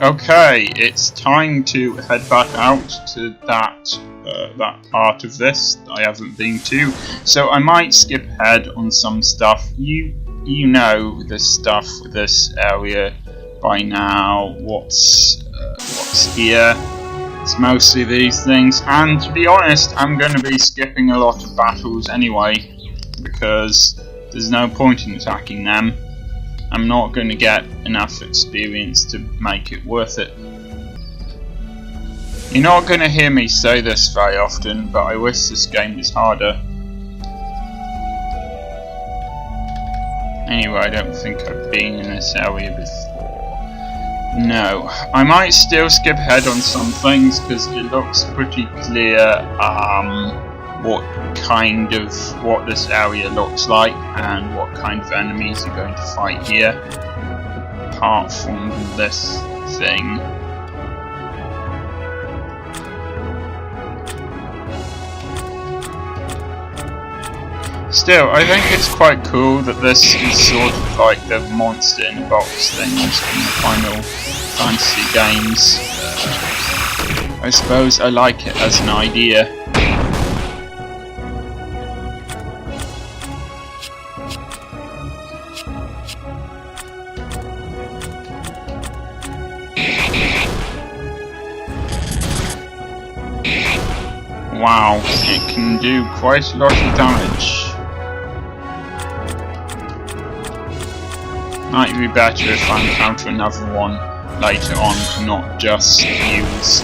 Okay, it's time to head back out to that part of this that I haven't been to. So I might skip ahead on some stuff. You know this stuff, this area by now. What's here? It's mostly these things, and to be honest, I'm going to be skipping a lot of battles anyway because there's no point in attacking them. I'm not going to get enough experience to make it worth it. You're not going to hear me say this very often, but I wish this game was harder. Anyway, I don't think I've been in this area before. No, I might still skip ahead on some things because it looks pretty clear what this area looks like and what kind of enemies are going to fight here, apart from this thing. Still, I think it's quite cool that this is sort of like the monster in a box things from the Final Fantasy games. I suppose I like it as an idea. Wow, it can do quite a lot of damage. Might be better if I encounter another one later on to not just use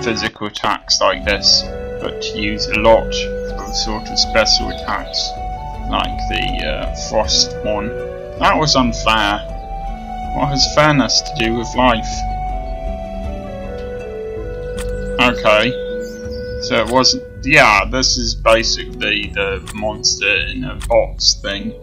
physical attacks like this, but to use a lot of sort of special attacks like the frost one. That was unfair. What has fairness to do with life? Okay. So it wasn't. Yeah, this is basically the monster in a box thing.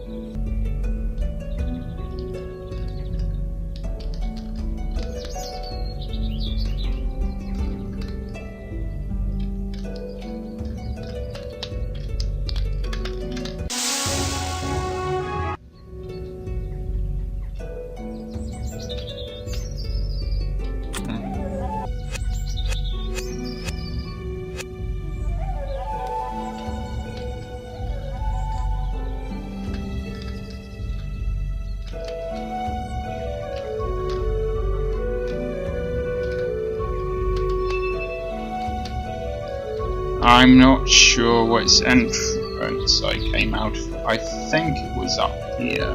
I'm not sure which entrance I came out of. I think it was up here.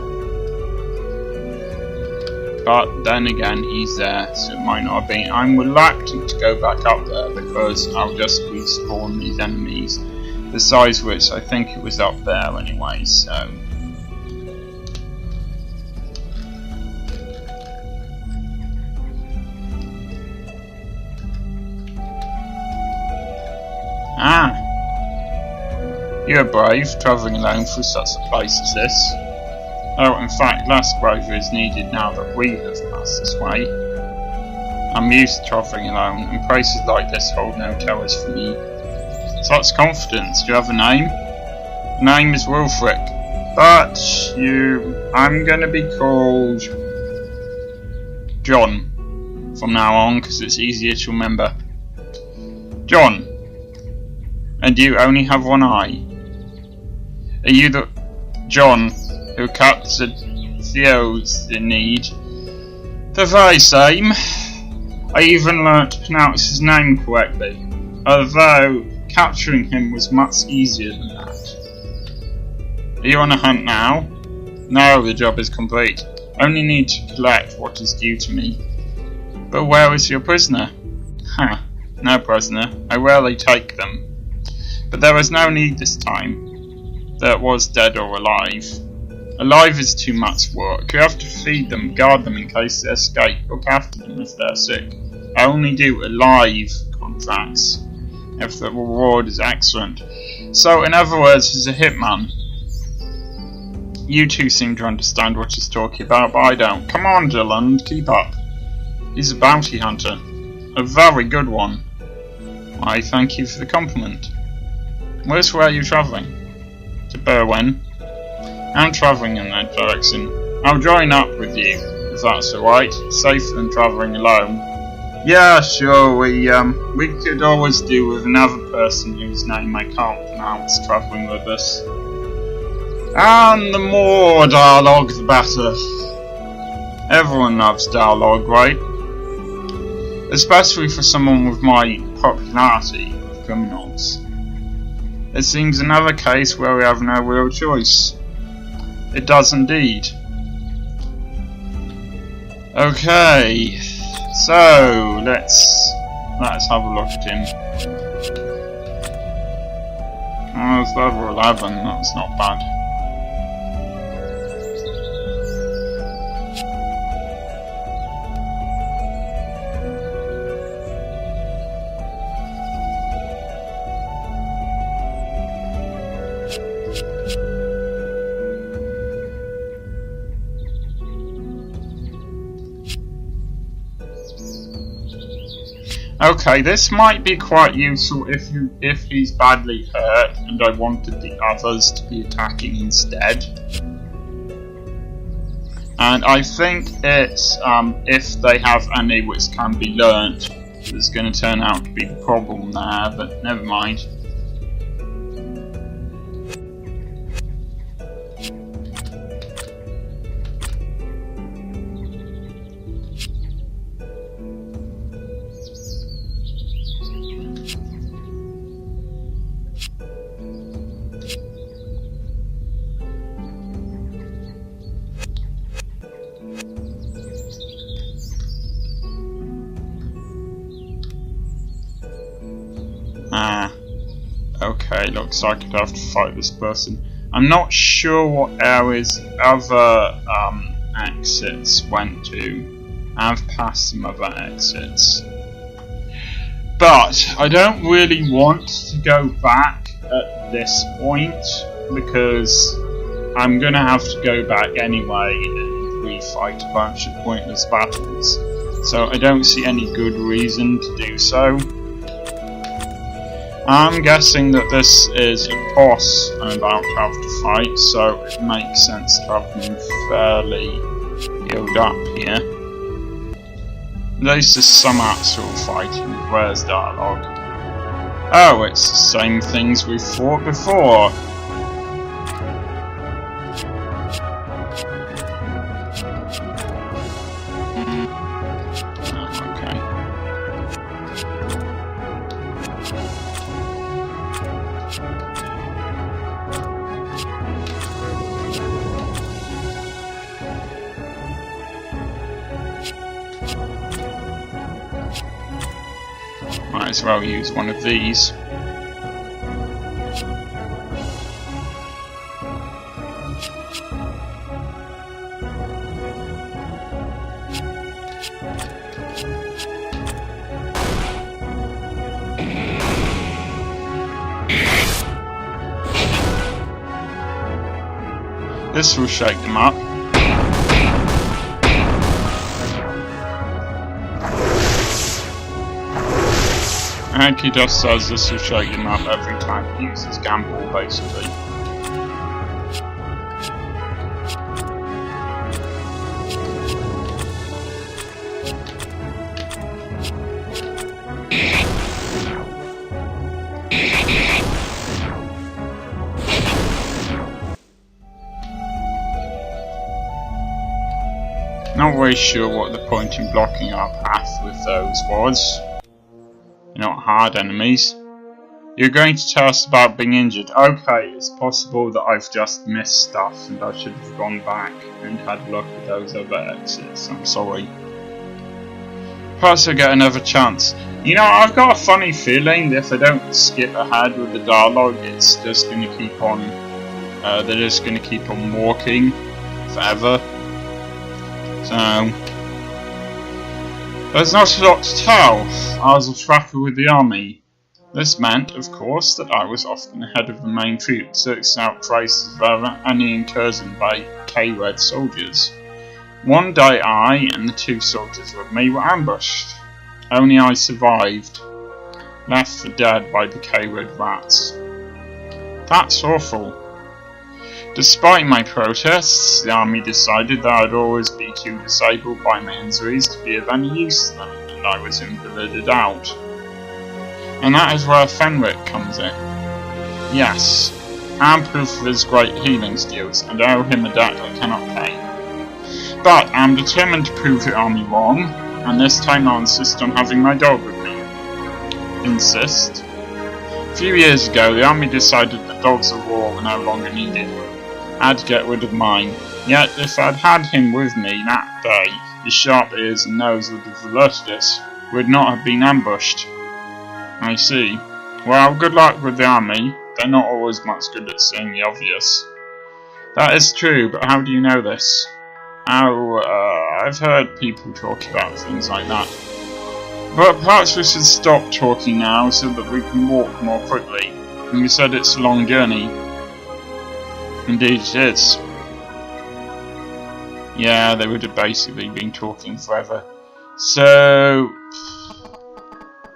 But then again, he's there, so it might not have been. I'm reluctant to go back up there because I'll just respawn these enemies. Besides which, I think it was up there anyway, so... Ah! You're brave, travelling alone through such a place as this. Oh, in fact, less bravery is needed now that we have passed this way. I'm used to travelling alone, and places like this hold no terrors for me. Such confidence. Do you have a name? The name is Wulfric, but I'm gonna be called John from now on, because it's easier to remember. John. And you only have one eye. Are you the John who captured Theo's in need? The very same. I even learnt to pronounce his name correctly, although capturing him was much easier than that. Are you on a hunt now? No, the job is complete. Only need to collect what is due to me. But where is your prisoner? Ha, no prisoner. I rarely take them. But there was no need this time. That was dead or alive. Alive is too much work. You have to feed them, guard them in case they escape, look after them if they're sick. I only do alive contracts if the reward is excellent. So, in other words, he's a hitman. You two seem to understand what he's talking about, but I don't. Come on, Dylan, keep up. He's a bounty hunter. A very good one. I thank you for the compliment. Which way are you travelling? To Berwyn. I'm travelling in that direction. I'll join up with you. if that's alright. It's safer than travelling alone. Yeah, sure, we could always do with another person whose name I can't pronounce travelling with us. And the more dialogue, the better. Everyone loves dialogue, right? Especially for someone with my popularity with criminals. It seems another case where we have no real choice. It does indeed. Okay, so let's have a look at him. Oh, it's level 11, that's not bad. Okay, this might be quite useful if he's badly hurt and I wanted the others to be attacking instead. And I think it's if they have any which can be learnt, that's going to turn out to be the problem there, but never mind. Okay, looks like I'd have to fight this person. I'm not sure what areas other exits went to. I've passed some other exits. But I don't really want to go back at this point because I'm gonna have to go back anyway and refight a bunch of pointless battles. So I don't see any good reason to do so. I'm guessing that this is a boss I'm about to have to fight, so it makes sense to have them fairly healed up here. At least there's some actual fighting. Where's dialogue? Oh, it's the same things we've fought before. Might as well use one of these. This will shake them up. I think he just says this will shake him up every time he uses Gamble, basically. Not really sure what the point in blocking our path with those was. You're not hard enemies. You're going to tell us about being injured. Okay, it's possible that I've just missed stuff and I should have gone back and had a look at those other exits. I'm sorry. Perhaps I'll get another chance. You know, I've got a funny feeling that if I don't skip ahead with the dialogue, it's just going to keep on. They're just going to keep on walking forever. So. There's not a lot to tell. I was a tracker with the army. This meant, of course, that I was often ahead of the main troops, searching out traces of any incursion by K-Red soldiers. One day I and the two soldiers with me were ambushed. Only I survived, left for dead by the K-Red rats. That's awful. Despite my protests, the army decided that I'd always be too disabled by my injuries to be of any use to them, and I was invalided out. And that is where Fenwick comes in. Yes, I am proof of his great healing skills, and I owe him a debt I cannot pay. But I am determined to prove the army wrong, and this time I'll insist on having my dog with me. Insist? A few years ago, the army decided that dogs of war were no longer needed. I had to get rid of mine. Yet, if I'd had him with me that day, his sharp ears and nose would have alerted us. We would not have been ambushed. I see. Well, good luck with the army. They're not always much good at seeing the obvious. That is true, but how do you know this? I've heard people talk about things like that. But perhaps we should stop talking now so that we can walk more quickly. And you said it's a long journey. Indeed it is. Yeah, they would have basically been talking forever. So...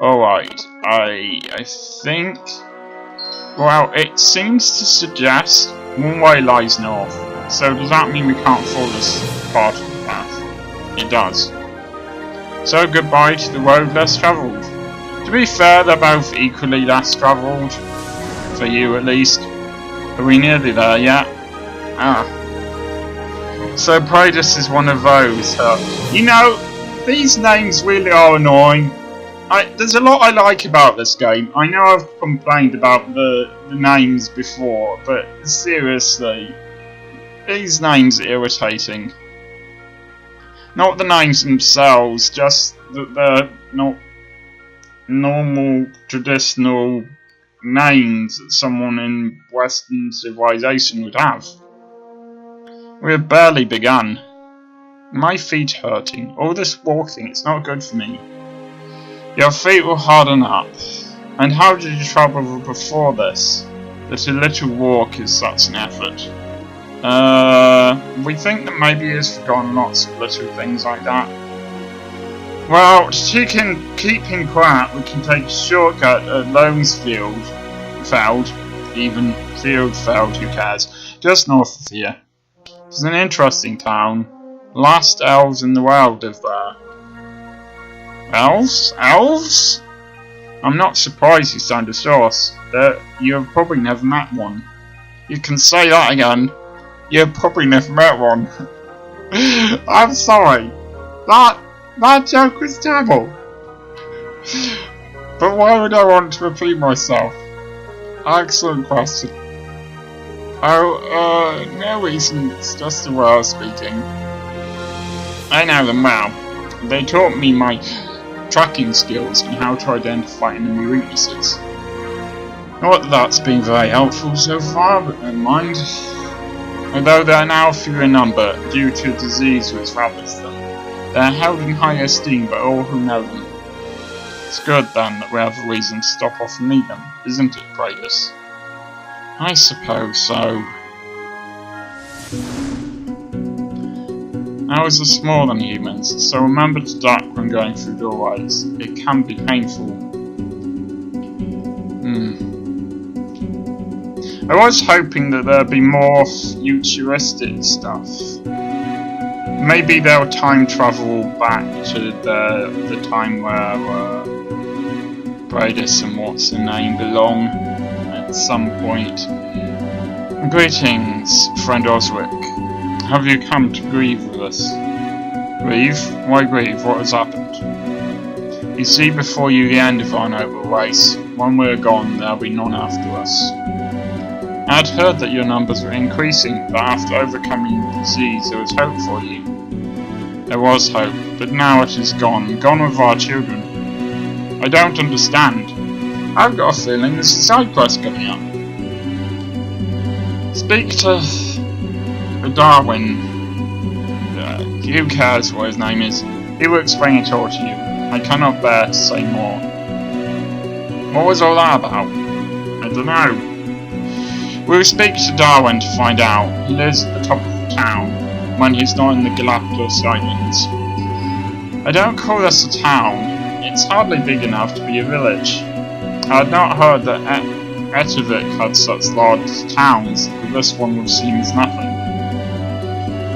Alright, I think... Well, it seems to suggest one way lies north. So does that mean we can't follow this part of the path? It does. So goodbye to the road less travelled. To be fair, they're both equally less travelled. For you at least. Are we nearly there yet? Ah. So Pradis is one of those. You know, these names really are annoying. There's a lot I like about this game. I know I've complained about the names before, but seriously, these names are irritating. Not the names themselves, just that they're not normal, traditional names that someone in Western civilization would have. We have barely begun. My feet are hurting. All this walking, it's not good for me. Your feet will harden up. And how did you travel before this? That a little walk is such an effort. We think that maybe he has forgotten lots of little things like that. Well, to keep him quiet, we can take a shortcut at Lonesfield, who cares, just north of here. It's an interesting town. Last elves in the world live there. Elves? Elves? I'm not surprised you sound a source. You have probably never met one. You can say that again. You have probably never met one. I'm sorry. That joke was terrible. But why would I want to repeat myself? Excellent question. Oh, no reason, it's just the way I was speaking. I know them well. They taught me my tracking skills and how to identify enemy weaknesses. Not that that's been very helpful so far, but never mind. Although they are now fewer in number due to a disease which ravaged them, they are held in high esteem by all who know them. It's good then that we have a reason to stop off and meet them, isn't it, Pradis? I suppose so. Ours are smaller than humans, so remember to duck when going through doorways. It can be painful. I was hoping that there'd be more futuristic stuff. Maybe they'll time travel back to the time where Pradis and what's her name belong at some point. Greetings, friend Osric. Have you come to grieve with us? Grieve? Why grieve? What has happened? You see before you the end of our noble race. When we're gone, there'll be none after us. I'd heard that your numbers were increasing, but after overcoming the disease, there was hope for you. There was hope, but now it is gone. Gone with our children. I don't understand. I've got a feeling there's a side quest coming up. Speak to Darwin. Who cares what his name is? He will explain it all to you. I cannot bear to say more. What was all that about? I don't know. We'll speak to Darwin to find out. He lives at the top of the town, when he's not in the Galapagos Islands. I don't call this a town. It's hardly big enough to be a village. I had not heard that Etivik had such large towns that this one would seem as nothing.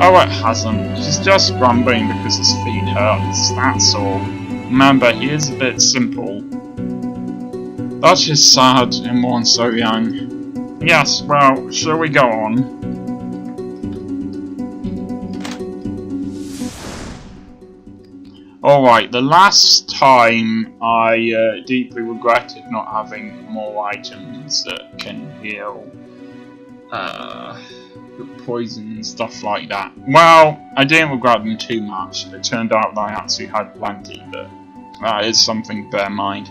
Oh, it hasn't. He's just grumbling because his feet hurts, that's all. Remember, he is a bit simple. That is sad in one so young. Yes, well, shall we go on? Alright, the last time I deeply regretted not having more items that can heal poison and stuff like that. Well, I didn't regret them too much. It turned out that I actually had plenty, but that is something to bear in mind.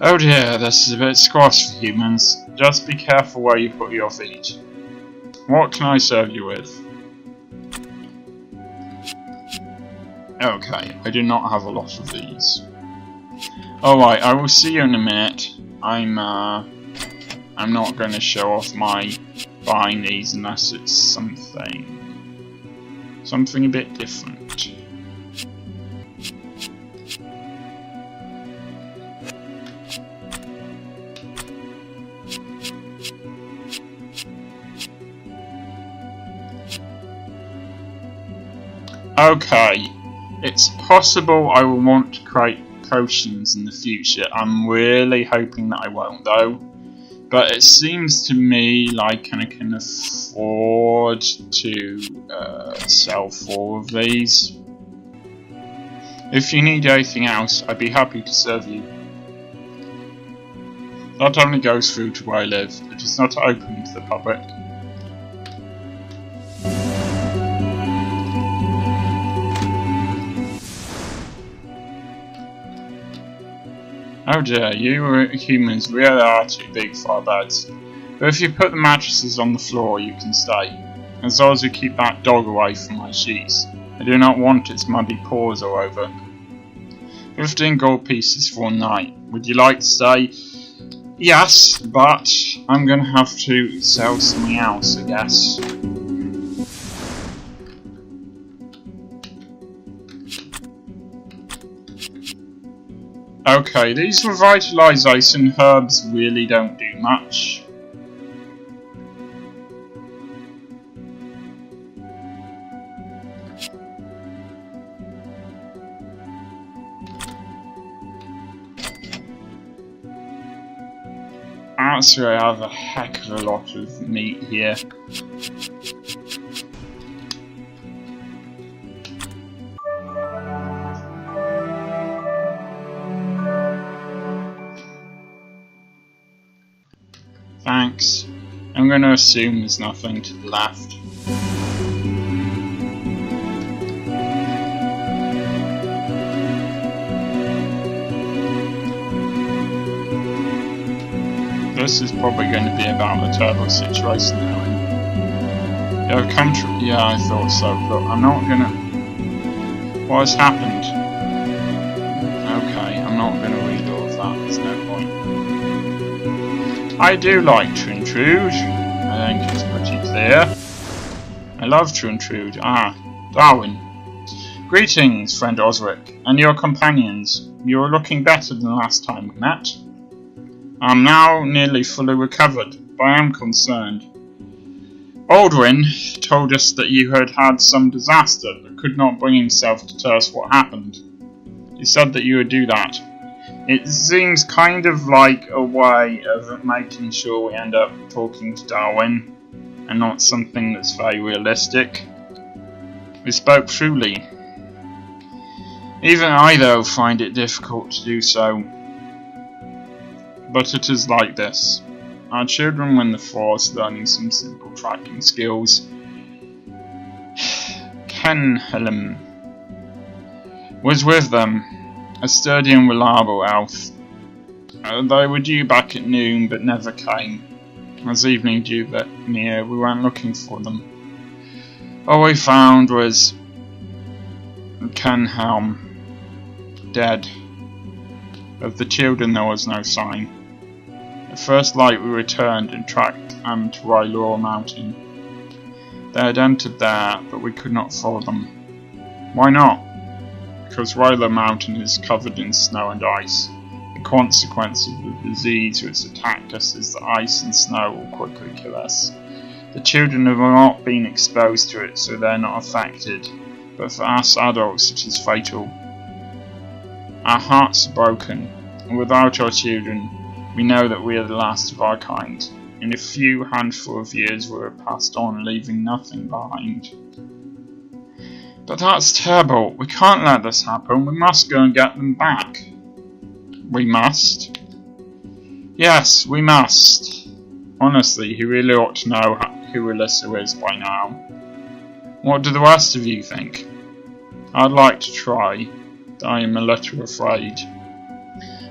Oh dear, this is a bit squash for humans. Just be careful where you put your feet. What can I serve you with? Okay, I do not have a lot of these. Alright, I will see you in a minute. I'm not going to show off my buying these unless it's something a bit different. Okay, it's possible I will want to create potions in the future. I'm really hoping that I won't though. But it seems to me like I can afford to sell 4 of these. If you need anything else, I'd be happy to serve you. That only goes through to where I live. It is not open to the public. Oh dear, you humans really are too big for our beds. But if you put the mattresses on the floor, you can stay. As long as you keep that dog away from my sheets. I do not want its muddy paws all over. 15 gold pieces for a night. Would you like to stay? Yes, but I'm gonna have to sell something else, I guess. Okay, these revitalization herbs really don't do much. Actually, I have a heck of a lot of meat here. Thanks. I'm going to assume there's nothing to the left. This is probably going to be about the turbo situation now. Yeah, I thought so. Look, I'm not gonna... What has happened? Okay, I'm not gonna read all of that, there's no point. I do like to intrude. I think it's pretty clear. I love to intrude. Ah, Darwin. Greetings, friend Osric, and your companions. You are looking better than the last time we met. I am now nearly fully recovered, but I am concerned. Aldwin told us that you had had some disaster, but could not bring himself to tell us what happened. He said that you would do that. It seems kind of like a way of making sure we end up talking to Darwin, and not something that's very realistic. We spoke truly. Even I, though, find it difficult to do so. But it is like this. Our children were in the forest learning some simple tracking skills. Kenhelm was with them, a sturdy and reliable elf. They were due back at noon but never came. As evening drew near, we went looking for them. All we found was Kenhelm dead. Of the children there was no sign. At first light we returned and tracked them to Rylor Mountain. They had entered there, but we could not follow them. Why not? Because Rylor Mountain is covered in snow and ice. The consequence of the disease which attacked us is that ice and snow will quickly kill us. The children have not been exposed to it, so they're not affected, but for us adults it is fatal. Our hearts are broken, and without our children, we know that we are the last of our kind. In a few handful of years we are passed on, leaving nothing behind. But that's terrible. We can't let this happen. We must go and get them back. We must? Yes, we must. Honestly, he really ought to know who Alyssa is by now. What do the rest of you think? I'd like to try, but I am a little afraid.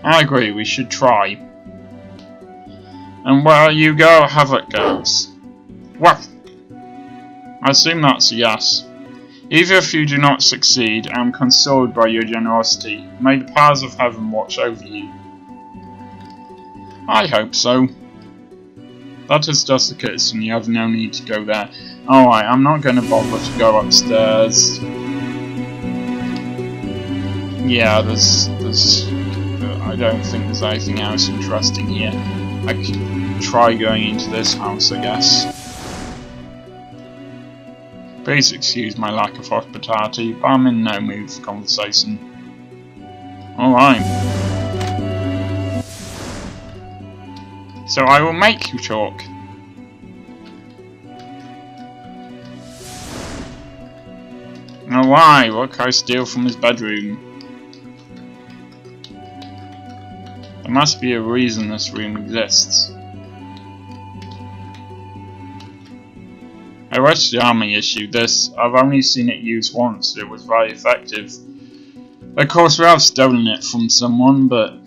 I agree, we should try. And where you go, Havoc goes. Well, I assume that's a yes. Even if you do not succeed, I am consoled by your generosity. May the powers of heaven watch over you. I hope so. That is just a kiss, and you have no need to go there. Alright, I'm not going to bother to go upstairs. Yeah, I don't think there's anything else interesting here. I could try going into this house, I guess. Please excuse my lack of hospitality, but I'm in no mood for conversation. Alright. So I will make you talk. Oh, why? What can I steal from his bedroom? There must be a reason this room exists. I wish the army issued this. I've only seen it used once. It was very effective. Of course, we have stolen it from someone, but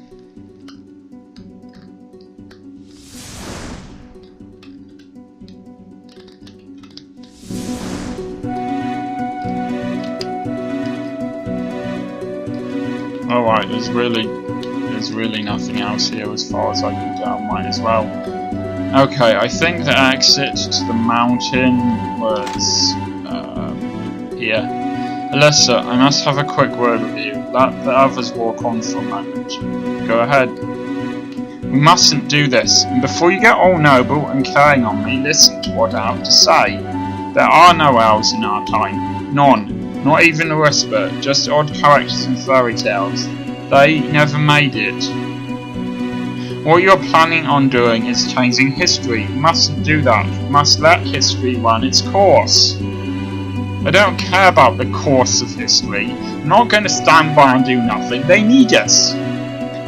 alright, there's really nothing else here as far as I can tell. Might as well. Okay, I think the exit to the mountain was here. Alyssa, I must have a quick word with you. Let the others walk on for a moment. Go ahead. We mustn't do this, and before you get all noble and carrying on me, listen to what I have to say. There are no elves in our time. None. Not even a whisper, just odd characters in fairy tales. They never made it. What you're planning on doing is changing history. You mustn't do that. You must let history run its course. I don't care about the course of history. I'm not going to stand by and do nothing. They need us.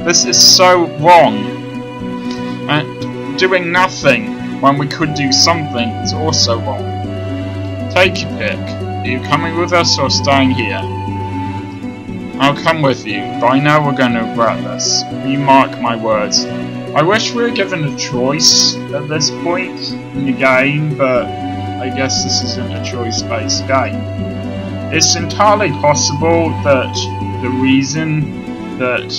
This is so wrong. And doing nothing when we could do something is also wrong. Take your pick. Are you coming with us or staying here? I'll come with you, but I know we're going to regret this. You mark my words. I wish we were given a choice at this point in the game, but I guess this isn't a choice-based game. It's entirely possible that the reason that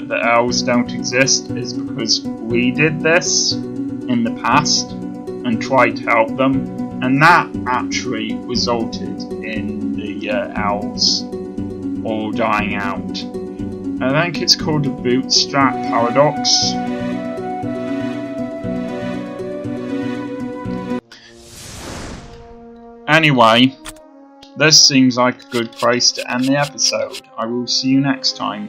the elves don't exist is because we did this in the past and tried to help them, and that actually resulted in the elves all dying out. I think it's called the Bootstrap Paradox. Anyway, this seems like a good place to end the episode. I will see you next time.